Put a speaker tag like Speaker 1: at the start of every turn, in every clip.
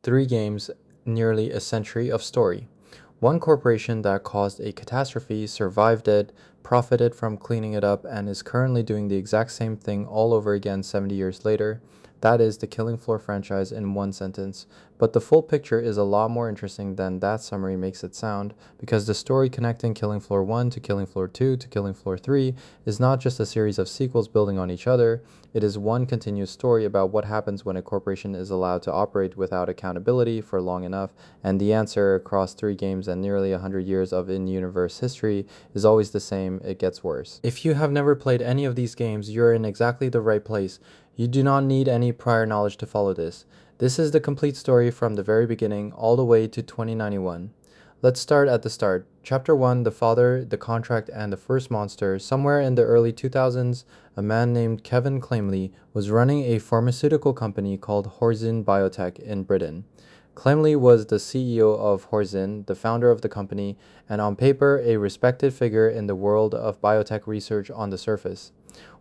Speaker 1: 3 games, nearly a century of story. One corporation that caused a catastrophe survived it, profited from cleaning it up, and is currently doing the exact same thing all over again 70 years later. That is the Killing Floor franchise in one sentence. But the full picture is a lot more interesting than that summary makes it sound, because the story connecting Killing Floor 1 to Killing Floor 2 to Killing Floor 3 is not just a series of sequels building on each other, it is one continuous story about what happens when a corporation is allowed to operate without accountability for long enough, and the answer across 3 games and nearly 100 years of in-universe history is always the same: it gets worse. If you have never played any of these games, you're in exactly the right place. You do not need any prior knowledge to follow this. This is the complete story from the very beginning all the way to 2091. Let's start at the start. Chapter 1, The Father, the Contract, and the First Monster. Somewhere in the early 2000s, a man named Kevin Clamely was running a pharmaceutical company called Horzine Biotech in Britain. Clamely was the CEO of Horzine, the founder of the company, and on paper, a respected figure in the world of biotech research on the surface.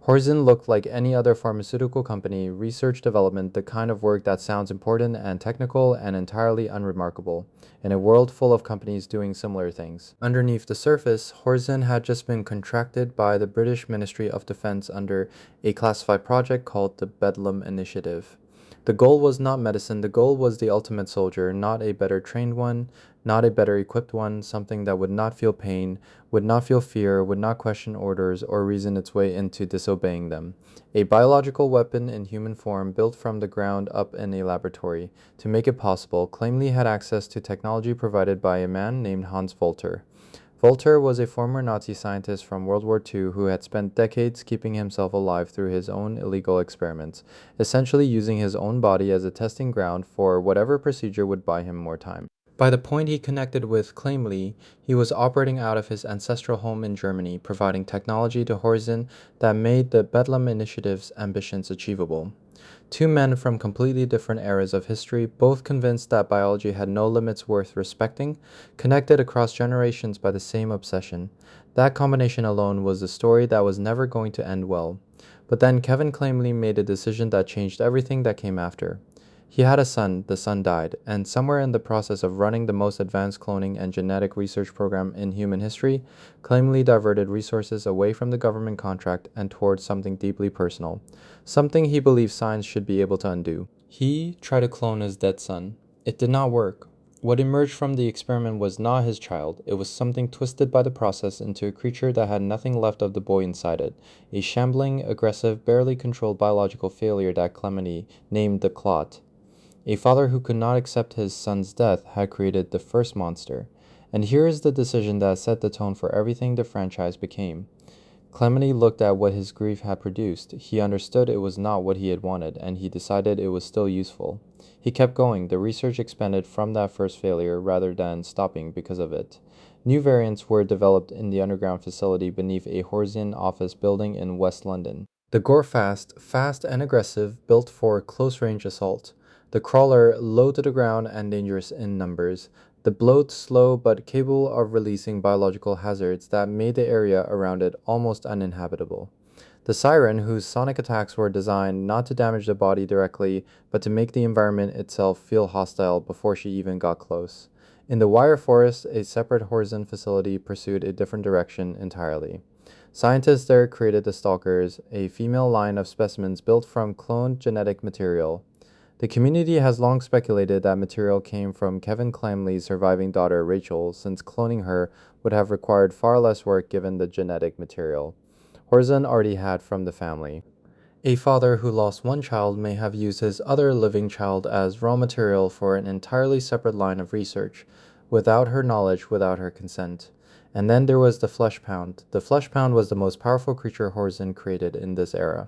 Speaker 1: Horzine looked like any other pharmaceutical company, research development, the kind of work that sounds important and technical and entirely unremarkable, in a world full of companies doing similar things. Underneath the surface, Horzine had just been contracted by the British Ministry of Defence under a classified project called the Bedlam Initiative. The goal was not medicine, the goal was the ultimate soldier, not a better trained one, not a better equipped one, something that would not feel pain, would not feel fear, would not question orders, or reason its way into disobeying them. A biological weapon in human form built from the ground up in a laboratory. To make it possible, Clamely had access to technology provided by a man named Hans Volter. Volter was a former Nazi scientist from World War II who had spent decades keeping himself alive through his own illegal experiments, essentially using his own body as a testing ground for whatever procedure would buy him more time. By the point he connected with Clamely, he was operating out of his ancestral home in Germany, providing technology to Horzine that made the Bedlam Initiative's ambitions achievable. 2 men from completely different eras of history, both convinced that biology had no limits worth respecting, connected across generations by the same obsession. That combination alone was a story that was never going to end well. But then Kevin Clamely made a decision that changed everything that came after. He had a son, the son died, and somewhere in the process of running the most advanced cloning and genetic research program in human history, Clamely diverted resources away from the government contract and towards something deeply personal, something he believed science should be able to undo. He tried to clone his dead son. It did not work. What emerged from the experiment was not his child, it was something twisted by the process into a creature that had nothing left of the boy inside it, a shambling, aggressive, barely controlled biological failure that Clamely named the Clot. A father who could not accept his son's death had created the first monster, and here is the decision that set the tone for everything the franchise became. Clamely looked at what his grief had produced. He understood it was not what he had wanted, and he decided it was still useful. He kept going. The research expanded from that first failure rather than stopping because of it. New variants were developed in the underground facility beneath a Horzine office building in West London. The Gorefast, fast and aggressive, built for close-range assault. The Crawler, low to the ground and dangerous in numbers. The Bloat, slow but capable of releasing biological hazards that made the area around it almost uninhabitable. The Siren, whose sonic attacks were designed not to damage the body directly, but to make the environment itself feel hostile before she even got close. In the Wire Forest, a separate Horzine facility pursued a different direction entirely. Scientists there created the Stalkers, a female line of specimens built from cloned genetic material. The community has long speculated that material came from Kevin Clamley's surviving daughter Rachel, since cloning her would have required far less work given the genetic material Horzine already had from the family. A father who lost one child may have used his other living child as raw material for an entirely separate line of research, without her knowledge, without her consent. And then there was the Flesh Pound. The Flesh Pound was the most powerful creature Horzine created in this era,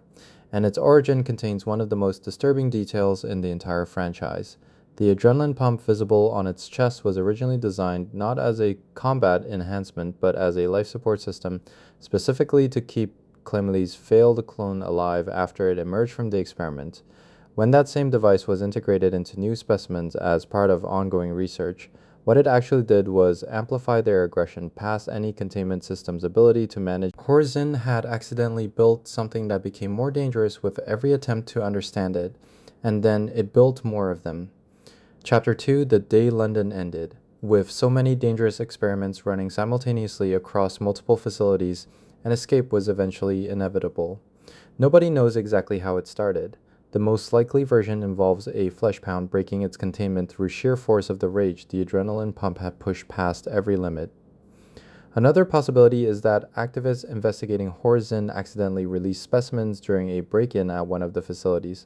Speaker 1: and its origin contains one of the most disturbing details in the entire franchise. The adrenaline pump visible on its chest was originally designed not as a combat enhancement, but as a life support system, specifically to keep Clamely's failed clone alive after it emerged from the experiment. When that same device was integrated into new specimens as part of ongoing research, what it actually did was amplify their aggression past any containment system's ability to manage. Horzine had accidentally built something that became more dangerous with every attempt to understand it, and then it built more of them. Chapter 2: The Day London Ended. With so many dangerous experiments running simultaneously across multiple facilities, an escape was eventually inevitable. Nobody knows exactly how it started. The most likely version involves a fleshpound breaking its containment through sheer force of the rage the adrenaline pump had pushed past every limit. Another possibility is that activists investigating Horzine accidentally released specimens during a break-in at one of the facilities.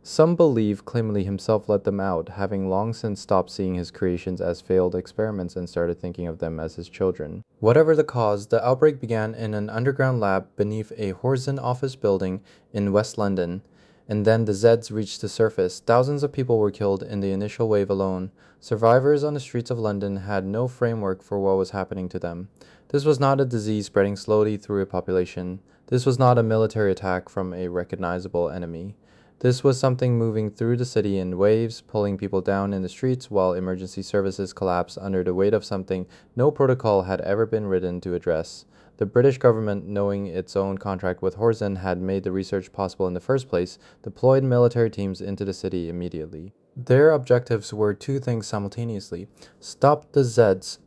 Speaker 1: Some believe Clamely himself let them out, having long since stopped seeing his creations as failed experiments and started thinking of them as his children. Whatever the cause, the outbreak began in an underground lab beneath a Horzine office building in West London, and then the Zeds reached the surface. Thousands of people were killed in the initial wave alone. Survivors on the streets of London had no framework for what was happening to them. This was not a disease spreading slowly through a population. This was not a military attack from a recognizable enemy. This was something moving through the city in waves, pulling people down in the streets while emergency services collapsed under the weight of something no protocol had ever been written to address. The British government, knowing its own contract with Horzine had made the research possible in the first place, deployed military teams into the city immediately. Their objectives were two things simultaneously: stop the Zeds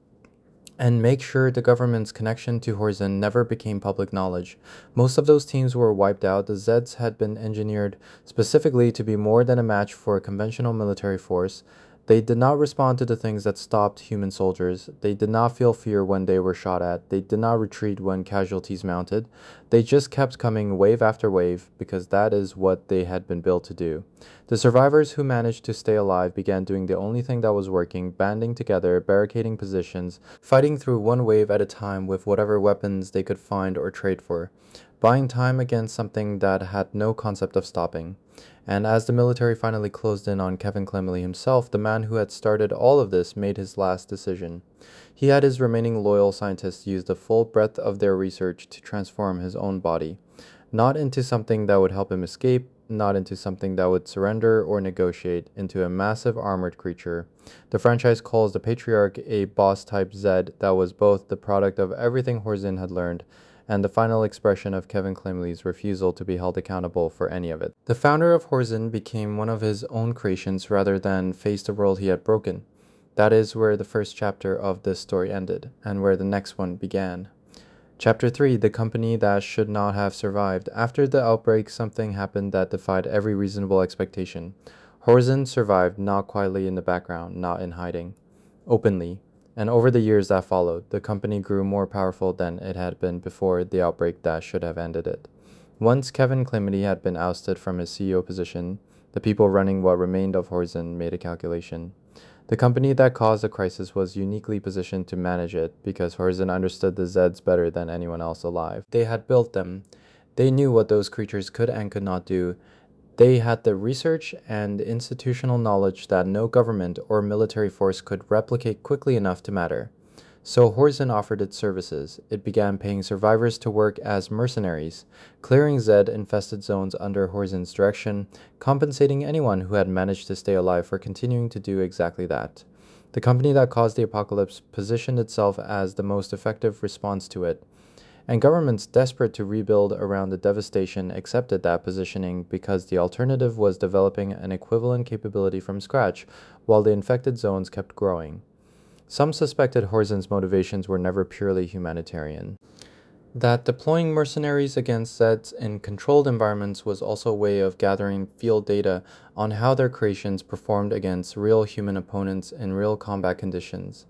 Speaker 1: and make sure the government's connection to Horzine never became public knowledge. Most of those teams were wiped out. The Zeds had been engineered specifically to be more than a match for a conventional military force. They did not respond to the things that stopped human soldiers. They did not feel fear when they were shot at. They did not retreat when casualties mounted. They just kept coming wave after wave because that is what they had been built to do. The survivors who managed to stay alive began doing the only thing that was working: banding together, barricading positions, fighting through one wave at a time with whatever weapons they could find or trade for, buying time against something that had no concept of stopping. And as the military finally closed in on Kevin Clamely himself, the man who had started all of this made his last decision. He had his remaining loyal scientists use the full breadth of their research to transform his own body, not into something that would help him escape, not into something that would surrender or negotiate, into a massive armored creature. The franchise calls the Patriarch a boss-type Zed that was both the product of everything Horzine had learned and the final expression of Kevin Clamely's refusal to be held accountable for any of it. The founder of Horzine became one of his own creations rather than face the world he had broken. That is where the first chapter of this story ended, and where the next one began. Chapter 3: The Company That Should Not Have Survived. After the outbreak, something happened that defied every reasonable expectation. Horzine survived, not quietly in the background, not in hiding, openly. And over the years that followed, the company grew more powerful than it had been before the outbreak that should have ended it. Once Kevin Clamely had been ousted from his CEO position, the people running what remained of Horzine made a calculation. The company that caused the crisis was uniquely positioned to manage it because Horzine understood the Zeds better than anyone else alive. They had built them. They knew what those creatures could and could not do. They had the research and institutional knowledge that no government or military force could replicate quickly enough to matter. So Horzine offered its services. It began paying survivors to work as mercenaries, clearing Zed-infested zones under Horzine's direction, compensating anyone who had managed to stay alive for continuing to do exactly that. The company that caused the apocalypse positioned itself as the most effective response to it, and governments desperate to rebuild around the devastation accepted that positioning because the alternative was developing an equivalent capability from scratch while the infected zones kept growing. Some suspected Horzine's motivations were never purely humanitarian. That deploying mercenaries against Zeds in controlled environments was also a way of gathering field data on how their creations performed against real human opponents in real combat conditions,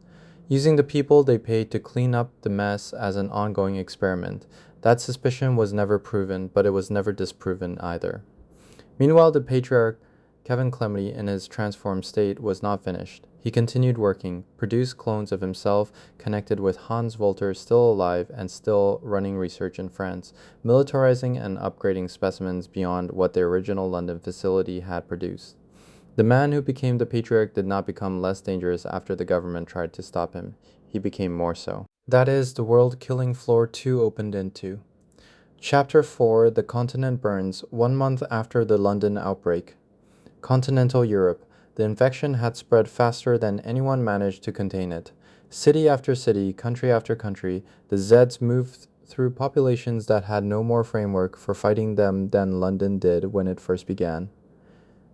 Speaker 1: using the people they paid to clean up the mess as an ongoing experiment. That suspicion was never proven, but it was never disproven either. Meanwhile, the Patriarch, Kevin Clamely, in his transformed state, was not finished. He continued working, produced clones of himself, connected with Hans Volter, still alive and still running research in France, militarizing and upgrading specimens beyond what the original London facility had produced. The man who became the Patriarch did not become less dangerous after the government tried to stop him. He became more so. That is the world Killing Floor 2 opened into. Chapter 4: The Continent Burns. 1 month after the London outbreak. Continental Europe. The infection had spread faster than anyone managed to contain it. City after city, country after country, the Zeds moved through populations that had no more framework for fighting them than London did when it first began.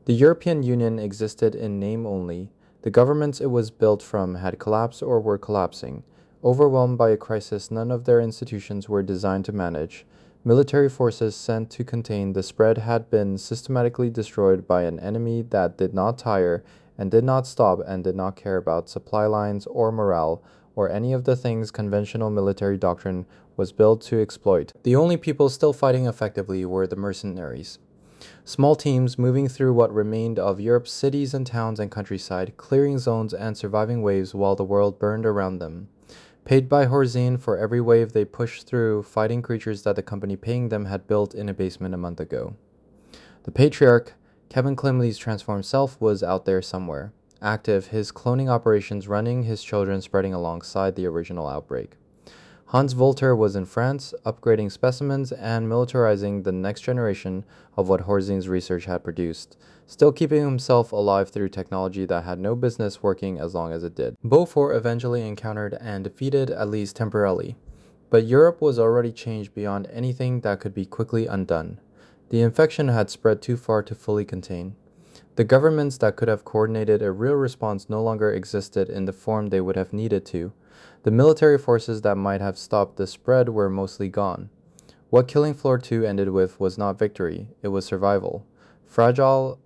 Speaker 1: The European Union existed in name only. The governments it was built from had collapsed or were collapsing. Overwhelmed by a crisis none of their institutions were designed to manage, military forces sent to contain the spread had been systematically destroyed by an enemy that did not tire and did not stop and did not care about supply lines or morale or any of the things conventional military doctrine was built to exploit. The only people still fighting effectively were the mercenaries. Small teams moving through what remained of Europe's cities and towns and countryside, clearing zones and surviving waves while the world burned around them. Paid by Horzine for every wave they pushed through, fighting creatures that the company paying them had built in a basement a month ago. The patriarch, Kevin Clamely's transformed self, was out there somewhere, active, his cloning operations running, his children spreading alongside the original outbreak. Hans Volter was in France, upgrading specimens and militarizing the next generation of what Horzine's research had produced, still keeping himself alive through technology that had no business working as long as it did. Beaufort eventually encountered and defeated, at least temporarily. But Europe was already changed beyond anything that could be quickly undone. The infection had spread too far to fully contain. The governments that could have coordinated a real response no longer existed in the form they would have needed to. The military forces that might have stopped the spread were mostly gone. What Killing Floor 2 ended with was not victory, it was survival. Fragile,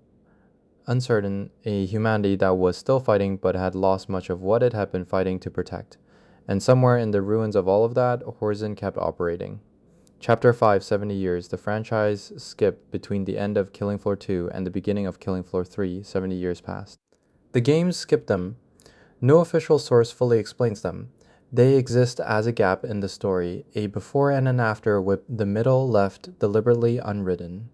Speaker 1: uncertain, a humanity that was still fighting but had lost much of what it had been fighting to protect. And somewhere in the ruins of all of that, Horzine kept operating. Chapter 5, 70 years, the franchise skipped between the end of Killing Floor 2 and the beginning of Killing Floor 3, 70 years passed. The games skipped them. No official source fully explains them. They exist as a gap in the story, a before and an after with the middle left deliberately unwritten.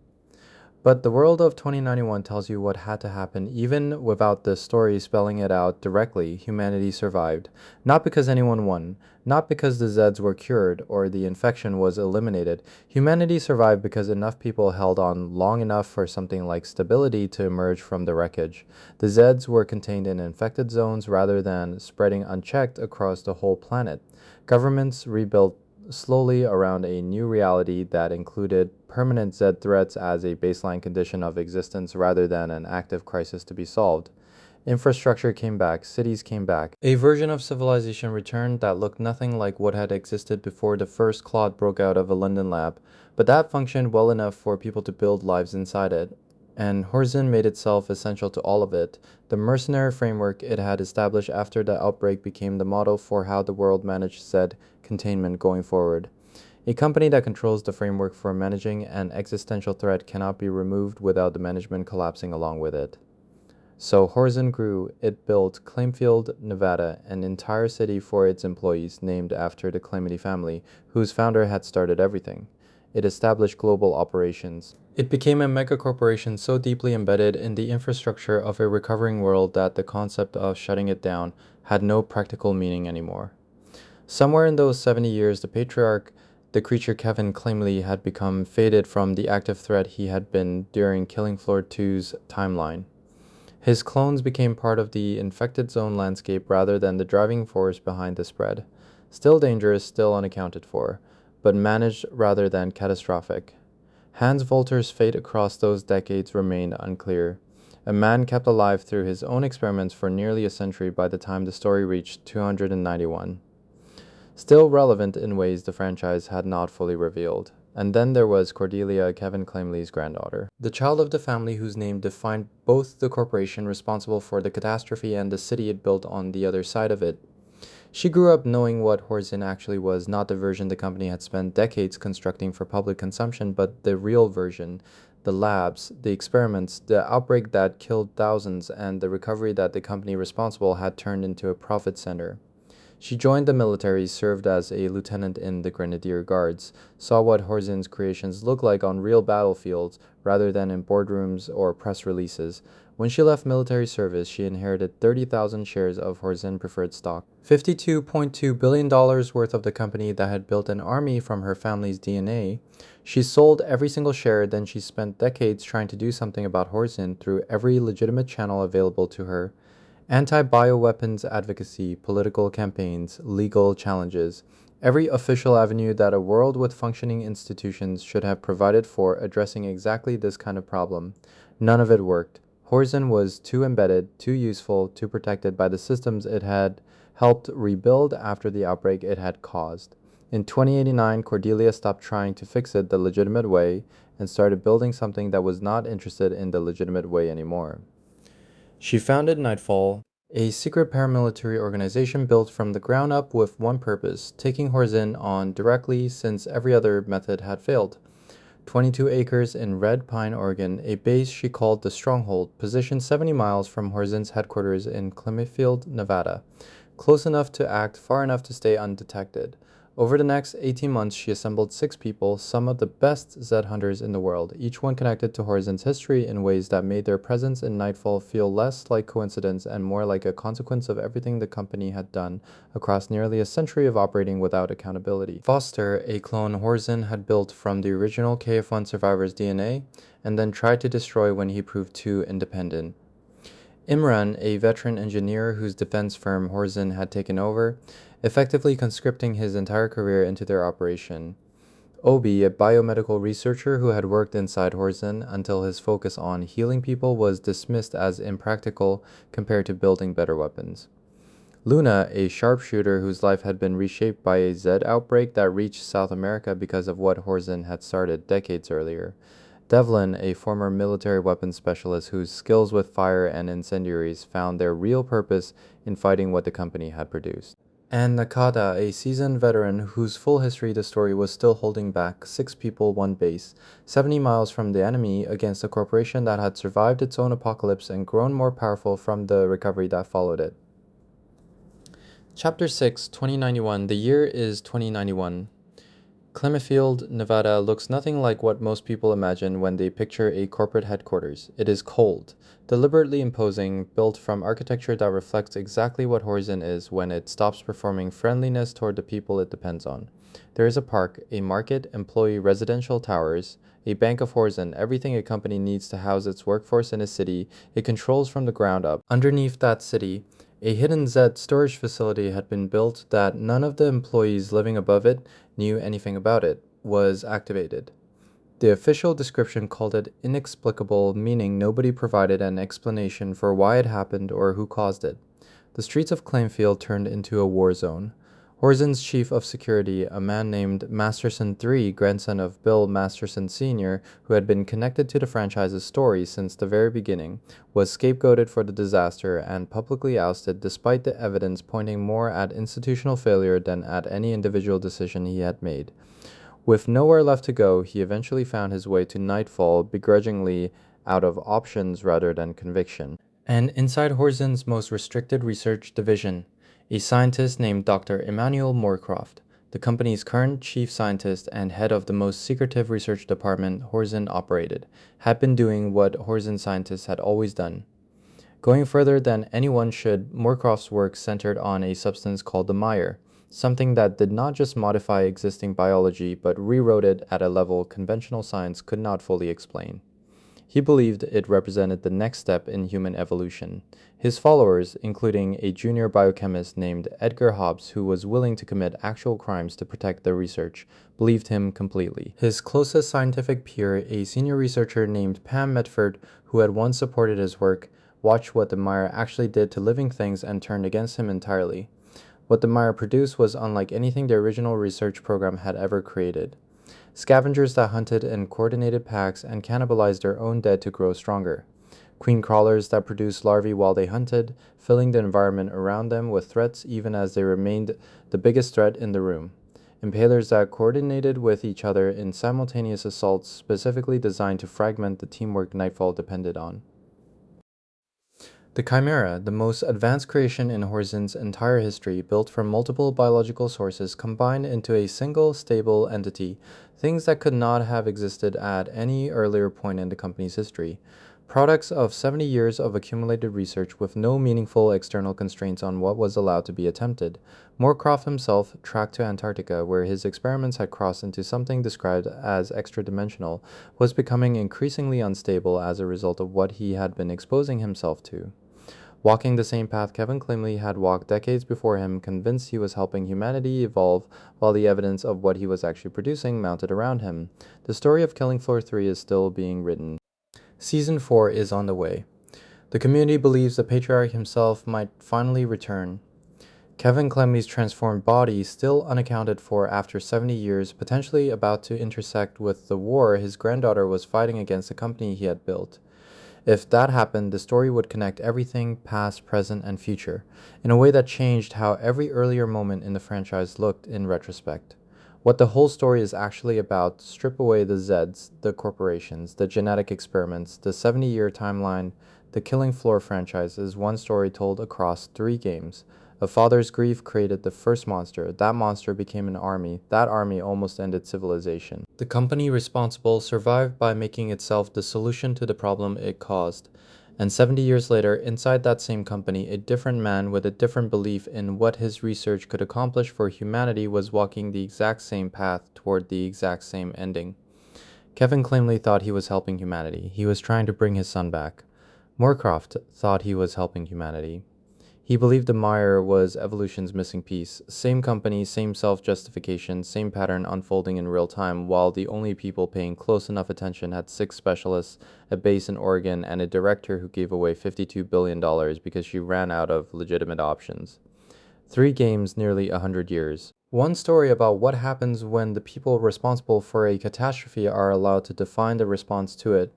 Speaker 1: But the world of 2091 tells you what had to happen. Even without the story spelling it out directly, humanity survived. Not because anyone won, not because the Zeds were cured or the infection was eliminated. Humanity survived because enough people held on long enough for something like stability to emerge from the wreckage. The Zeds were contained in infected zones rather than spreading unchecked across the whole planet. Governments rebuilt slowly around a new reality that included permanent Zed threats as a baseline condition of existence rather than an active crisis to be solved. Infrastructure came back, cities came back. A version of civilization returned that looked nothing like what had existed before the first clot broke out of a London lab, but that functioned well enough for people to build lives inside it. And Horzine made itself essential to all of it. The mercenary framework it had established after the outbreak became the model for how the world managed Zed containment going forward. A company that controls the framework for managing an existential threat cannot be removed without the management collapsing along with it. So Horzine grew. It built Claimfield, Nevada, an entire city for its employees named after the Clamely family, whose founder had started everything. It established global operations. It became a megacorporation so deeply embedded in the infrastructure of a recovering world that the concept of shutting it down had no practical meaning anymore. Somewhere in those 70 years, the patriarch, the creature Kevin Clamely, had become faded from the active threat he had been during Killing Floor 2's timeline. His clones became part of the infected zone landscape rather than the driving force behind the spread. Still dangerous, still unaccounted for, but managed rather than catastrophic. Hans Volter's fate across those decades remained unclear. A man kept alive through his own experiments for nearly a century by the time the story reached 291. Still relevant in ways the franchise had not fully revealed. And then there was Cordelia, Kevin Clamely's granddaughter, the child of the family whose name defined both the corporation responsible for the catastrophe and the city it built on the other side of it. She grew up knowing what Horzine actually was, not the version the company had spent decades constructing for public consumption, but the real version, the labs, the experiments, the outbreak that killed thousands, and the recovery that the company responsible had turned into a profit center. She joined the military, served as a lieutenant in the Grenadier Guards, saw what Horzine's creations looked like on real battlefields rather than in boardrooms or press releases. When she left military service, she inherited 30,000 shares of Horzine preferred stock, $52.2 billion worth of the company that had built an army from her family's DNA. She sold every single share, then she spent decades trying to do something about Horzine through every legitimate channel available to her. Anti-bioweapons advocacy, political campaigns, legal challenges, every official avenue that a world with functioning institutions should have provided for addressing exactly this kind of problem. None of it worked. Horzine was too embedded, too useful, too protected by the systems it had helped rebuild after the outbreak it had caused. In 2089, Cordelia stopped trying to fix it the legitimate way and started building something that was not interested in the legitimate way anymore. She founded Nightfall, a secret paramilitary organization built from the ground up with one purpose, taking Horzine on directly since every other method had failed. 22 acres in Red Pine, Oregon, a base she called the Stronghold, positioned 70 miles from Horzine's headquarters in Clemmerfield, Nevada, close enough to act, far enough to stay undetected. Over the next 18 months, she assembled 6 people, some of the best Zed hunters in the world, each one connected to Horzine's history in ways that made their presence in Nightfall feel less like coincidence and more like a consequence of everything the company had done across nearly a century of operating without accountability. Foster, a clone Horzine had built from the original KF1 survivor's DNA, and then tried to destroy when he proved too independent. Imran, a veteran engineer whose defense firm Horzine had taken over, effectively conscripting his entire career into their operation. Obi, a biomedical researcher who had worked inside Horzine until his focus on healing people was dismissed as impractical compared to building better weapons. Luna, a sharpshooter whose life had been reshaped by a Zed outbreak that reached South America because of what Horzine had started decades earlier. Devlin, a former military weapons specialist whose skills with fire and incendiaries found their real purpose in fighting what the company had produced. And Nakata, a seasoned veteran whose full history the story was still holding back, 6 people, 1 base, 70 miles from the enemy against a corporation that had survived its own apocalypse and grown more powerful from the recovery that followed it. Chapter 6, 2091. The year is 2091. Clemmerfield, Nevada looks nothing like what most people imagine when they picture a corporate headquarters. It is cold, deliberately imposing, built from architecture that reflects exactly what Horzine is when it stops performing friendliness toward the people it depends on. There is a park, a market, employee residential towers, a bank of Horzine, everything a company needs to house its workforce in a city it controls from the ground up. Underneath that city, a hidden Zed storage facility had been built that none of the employees living above it knew anything about it, was activated. The official description called it inexplicable, meaning nobody provided an explanation for why it happened or who caused it. The streets of Claimfield turned into a war zone. Horzine's chief of security, a man named Masterson III, grandson of Bill Masterson Sr., who had been connected to the franchise's story since the very beginning, was scapegoated for the disaster and publicly ousted despite the evidence pointing more at institutional failure than at any individual decision he had made. With nowhere left to go, he eventually found his way to Nightfall, begrudgingly out of options rather than conviction. And inside Horzine's most restricted research division, a scientist named Dr. Emmanuel Moorcroft, the company's current chief scientist and head of the most secretive research department Horzine operated, had been doing what Horzine scientists had always done. Going further than anyone should, Moorcroft's work centered on a substance called the mire, something that did not just modify existing biology but rewrote it at a level conventional science could not fully explain. He believed it represented the next step in human evolution. His followers, including a junior biochemist named Edgar Hobbs who was willing to commit actual crimes to protect the research, believed him completely. His closest scientific peer, a senior researcher named Pam Medford, who had once supported his work, watched what the mire actually did to living things and turned against him entirely. What the mire produced was unlike anything the original research program had ever created. Scavengers that hunted in coordinated packs and cannibalized their own dead to grow stronger. Queen crawlers that produced larvae while they hunted, filling the environment around them with threats even as they remained the biggest threat in the room. Impalers that coordinated with each other in simultaneous assaults specifically designed to fragment the teamwork Nightfall depended on. The Chimera, the most advanced creation in Horzine's entire history, built from multiple biological sources combined into a single, stable entity, things that could not have existed at any earlier point in the company's history. Products of 70 years of accumulated research with no meaningful external constraints on what was allowed to be attempted. Moorcroft himself tracked to Antarctica, where his experiments had crossed into something described as extra-dimensional, was becoming increasingly unstable as a result of what he had been exposing himself to. Walking the same path Kevin Clamely had walked decades before him, convinced he was helping humanity evolve while the evidence of what he was actually producing mounted around him. The story of Killing Floor 3 is still being written. Season 4 is on the way. The community believes the patriarch himself might finally return. Kevin Clemley's transformed body, still unaccounted for after 70 years, potentially about to intersect with the war his granddaughter was fighting against the company he had built. If that happened, the story would connect everything, past, present, and future, in a way that changed how every earlier moment in the franchise looked in retrospect. What the whole story is actually about: strip away the Zeds, the corporations, the genetic experiments, the 70-year timeline. The Killing Floor franchise is one story told across 3 games. A father's grief created the first monster. That monster became an army. That army almost ended civilization. The company responsible survived by making itself the solution to the problem it caused. And 70 years later, inside that same company, a different man with a different belief in what his research could accomplish for humanity was walking the exact same path toward the exact same ending. Kevin Clamely thought he was helping humanity. He was trying to bring his son back. Moorcroft thought he was helping humanity. He believed the mire was evolution's missing piece. Same company, same self-justification, same pattern unfolding in real time, while the only people paying close enough attention had 6 specialists, a base in Oregon, and a director who gave away $52 billion because she ran out of legitimate options. 3 games, nearly 100 years. One story about what happens when the people responsible for a catastrophe are allowed to define the response to it.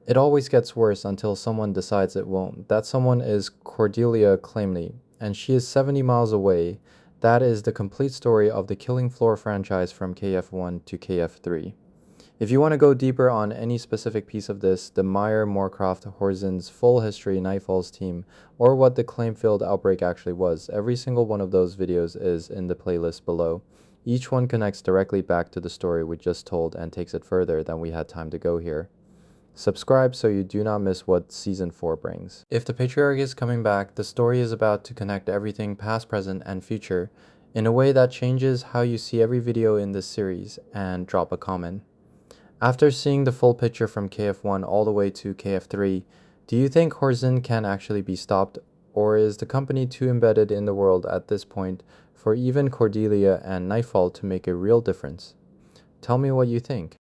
Speaker 1: It always gets worse until someone decides it won't. That someone is Cordelia Clamely, and she is 70 miles away. That is the complete story of the Killing Floor franchise from KF1 to KF3. If you want to go deeper on any specific piece of this, the Meyer, Moorcroft, Horzine's full history, Nightfall's team, or what the claim-filled outbreak actually was, every single one of those videos is in the playlist below. Each one connects directly back to the story we just told and takes it further than we had time to go here. Subscribe so you do not miss what Season 4 brings. If the Patriarch is coming back, the story is about to connect everything past, present, and future in a way that changes how you see every video in this series, and drop a comment. After seeing the full picture from KF1 all the way to KF3, do you think Horzine can actually be stopped, or is the company too embedded in the world at this point for even Cordelia and Nightfall to make a real difference? Tell me what you think.